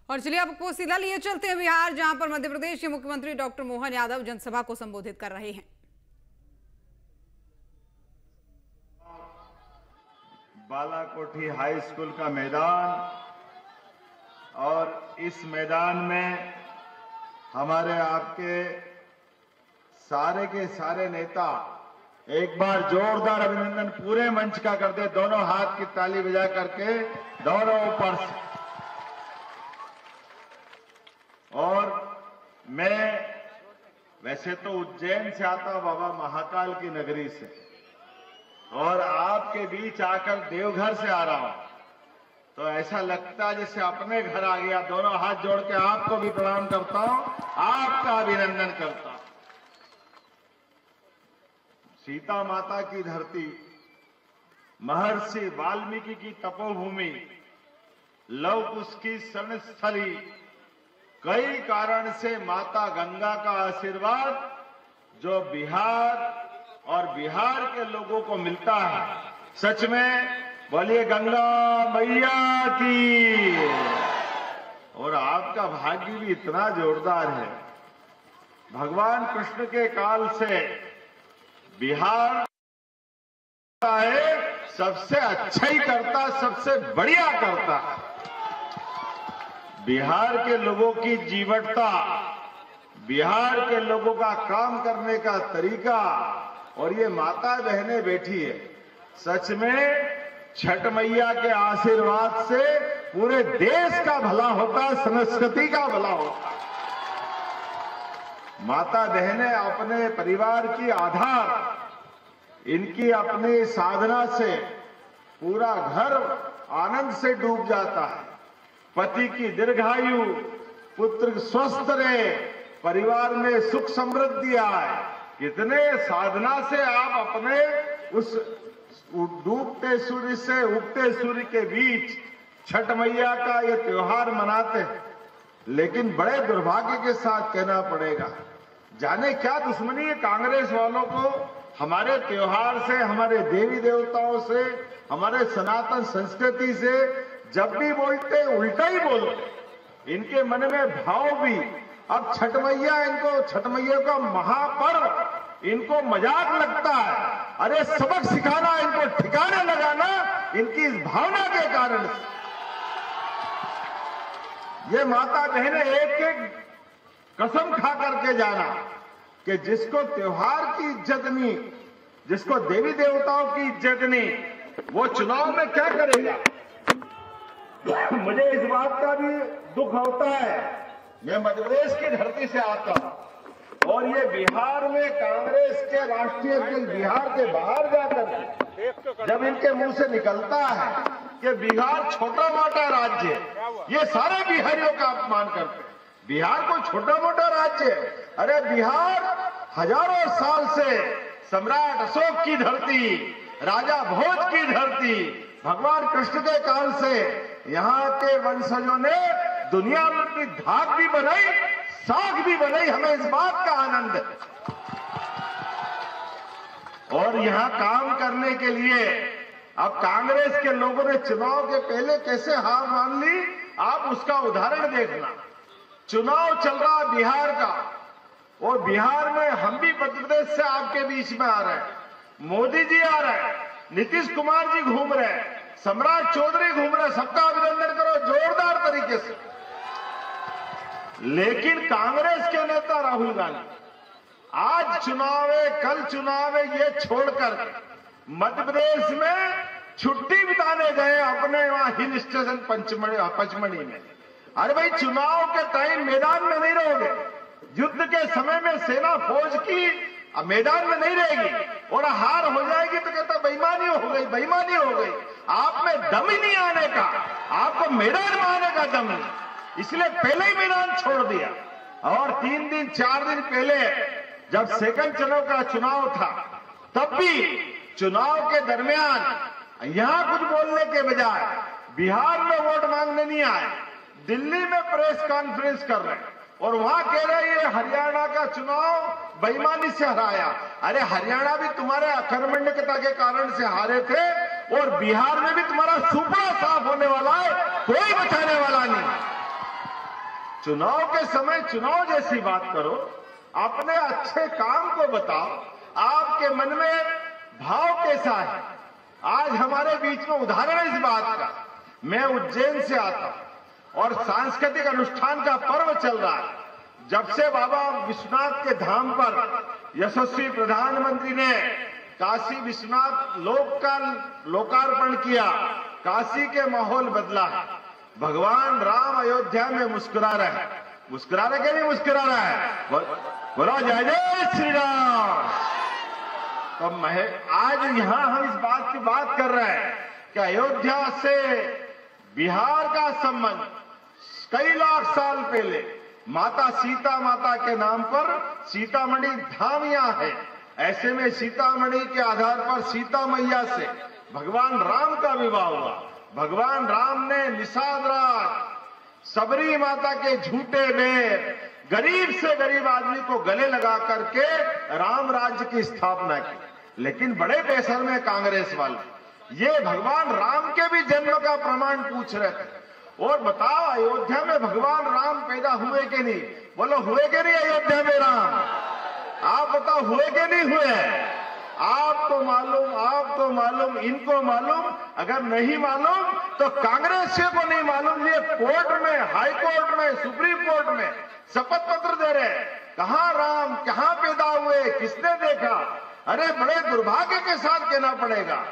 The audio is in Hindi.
और चलिए आपको सीधा लिए चलते हैं बिहार, जहां पर मध्य प्रदेश के मुख्यमंत्री डॉक्टर मोहन यादव जनसभा को संबोधित कर रहे हैं। बालाकोठी हाई स्कूल का मैदान, और इस मैदान में हमारे आपके सारे के सारे नेता एक बार जोरदार अभिनंदन पूरे मंच का कर दे, दोनों हाथ की ताली बजा करके, दोनों ऊपर से। और मैं वैसे तो उज्जैन से आता हूं, बाबा महाकाल की नगरी से, और आपके बीच आकर देवघर से आ रहा हूं, तो ऐसा लगता है जैसे अपने घर आ गया। दोनों हाथ जोड़ के आपको भी प्रणाम करता हूं, आपका अभिनंदन करता हूं। सीता माता की धरती, महर्षि वाल्मीकि की तपोभूमि, लव कुश की शरणस्थली, कई कारण से माता गंगा का आशीर्वाद जो बिहार और बिहार के लोगों को मिलता है, सच में बोलिए गंगा मैया की। और आपका भाग्य भी इतना जोरदार है, भगवान कृष्ण के काल से बिहार है सबसे अच्छा ही करता, सबसे बढ़िया करता। बिहार के लोगों की जीवटता, बिहार के लोगों का काम करने का तरीका, और ये माता बहनें बैठी है, सच में छठ मैया के आशीर्वाद से पूरे देश का भला होता, संस्कृति का भला होता। माता बहनें अपने परिवार की आधार, इनकी अपनी साधना से पूरा घर आनंद से डूब जाता है। पति की दीर्घायु, पुत्र स्वस्थ रहे, परिवार में सुख समृद्धि आए, कितने साधना से आप अपने उस डूबते सूर्य से उगते सूर्य के बीच छठ मैया का ये त्योहार मनाते हैं। लेकिन बड़े दुर्भाग्य के साथ कहना पड़ेगा, जाने क्या दुश्मनी है कांग्रेस वालों को हमारे त्योहार से, हमारे देवी देवताओं से, हमारे सनातन संस्कृति से। जब भी बोलते उल्टा ही बोलते, इनके मन में भाव भी। अब छठ मैया, इनको छठ मैया का महापर्व इनको मजाक लगता है। अरे सबक सिखाना, इनको ठिकाने लगाना इनकी इस भावना के कारण। ये माता बहनें एक एक कसम खा करके जाना कि जिसको त्योहार की इज्जत नहीं, जिसको देवी देवताओं की इज्जत नहीं, वो चुनाव में क्या करेगा। मुझे इस बात का भी दुख होता है, मैं मध्य प्रदेश की धरती से आता हूं, और ये बिहार में कांग्रेस के राष्ट्रीय अध्यक्ष बिहार के बाहर जाकर जब इनके मुंह से निकलता है कि बिहार छोटा मोटा राज्य है, ये सारे बिहारियों का अपमान करते हैं। बिहार कोई छोटा मोटा राज्य है? अरे बिहार हजारों साल से सम्राट अशोक की धरती, राजा भोज की धरती, भगवान कृष्ण के काल से यहाँ के वंशजों ने दुनिया में अपनी धाक भी बनाई, साख भी बनाई। हमें इस बात का आनंद है। और यहाँ काम करने के लिए अब कांग्रेस के लोगों ने चुनाव के पहले कैसे हार मान ली, आप उसका उदाहरण देखना। चुनाव चल रहा बिहार का, और बिहार में हम भी मध्य प्रदेश से आपके बीच में आ रहे हैं, मोदी जी आ रहे हैं, नीतीश कुमार जी घूम रहे हैं, सम्राट चौधरी घूम रहे हैं, सबका अभिनंदन करो जोरदार तरीके से। लेकिन कांग्रेस के नेता राहुल गांधी आज चुनाव है, कल चुनाव है, ये छोड़कर मध्य प्रदेश में छुट्टी बिताने गए अपने वहां हिल स्टेशन पचमढ़ी में। अरे भाई, चुनाव के टाइम मैदान में नहीं रहोगे, युद्ध के समय में सेना फौज की मैदान में नहीं रहेगी, और हार हो जाएगी तो कहता बेईमानी हो गई, बेईमानी हो गई। आप में दम ही नहीं आने का, आपको मैदान में आने का दम नहीं, इसलिए पहले ही मैदान छोड़ दिया। और 3 दिन 4 दिन पहले जब सेकंड चरण का चुनाव था, तब भी चुनाव के दरमियान यहां कुछ बोलने के बजाय बिहार में वोट मांगने नहीं आए, दिल्ली में प्रेस कॉन्फ्रेंस कर रहे हैं, और वहां कह रहे हैं हरियाणा का चुनाव बेईमानी से हराया। अरे हरियाणा भी तुम्हारे अकर्मण्यता के कारण से हारे थे, और बिहार में भी तुम्हारा सुपड़ा साफ होने वाला है, कोई बचाने वाला नहीं। चुनाव के समय चुनाव जैसी बात करो, अपने अच्छे काम को बताओ, आपके मन में भाव कैसा है। आज हमारे बीच में उदाहरण है इस बात का। मैं उज्जैन से आता हूं और सांस्कृतिक अनुष्ठान का पर्व चल रहा है। जब से बाबा विश्वनाथ के धाम पर यशस्वी प्रधानमंत्री ने काशी विश्वनाथ का लोकार्पण किया, काशी के माहौल बदला है। भगवान राम अयोध्या में मुस्कुरा रहे हैं। मुस्कुरा रहे कि नहीं मुस्कुरा रहा है? बोलो जय जय श्री राम। तो आज यहां हम इस बात की बात कर रहे हैं कि अयोध्या से बिहार का संबंध कई लाख साल पहले माता सीता माता के नाम पर सीतामढ़ी धाम यहां है। ऐसे में सीतामढ़ी के आधार पर सीता मैया से भगवान राम का विवाह हुआ। भगवान राम ने निषाद रात सबरी माता के झूठे में गरीब से गरीब आदमी को गले लगा करके राम राज्य की स्थापना की। लेकिन बड़े बेसर में कांग्रेस वाले ये भगवान राम के भी जन्म का प्रमाण पूछ रहे थे। और बताओ अयोध्या में भगवान राम पैदा हुए कि नहीं? बोलो हुए कि नहीं अयोध्या में राम? आप बताओ हुए कि नहीं हुए? आपको मालूम, इनको मालूम। अगर नहीं मालूम तो कांग्रेसियों को नहीं मालूम। ये कोर्ट में, हाई कोर्ट में, सुप्रीम कोर्ट में शपथ पत्र दे रहे हैं। कहां राम, कहां पैदा हुए, किसने देखा? अरे बड़े दुर्भाग्य के साथ कहना पड़ेगा।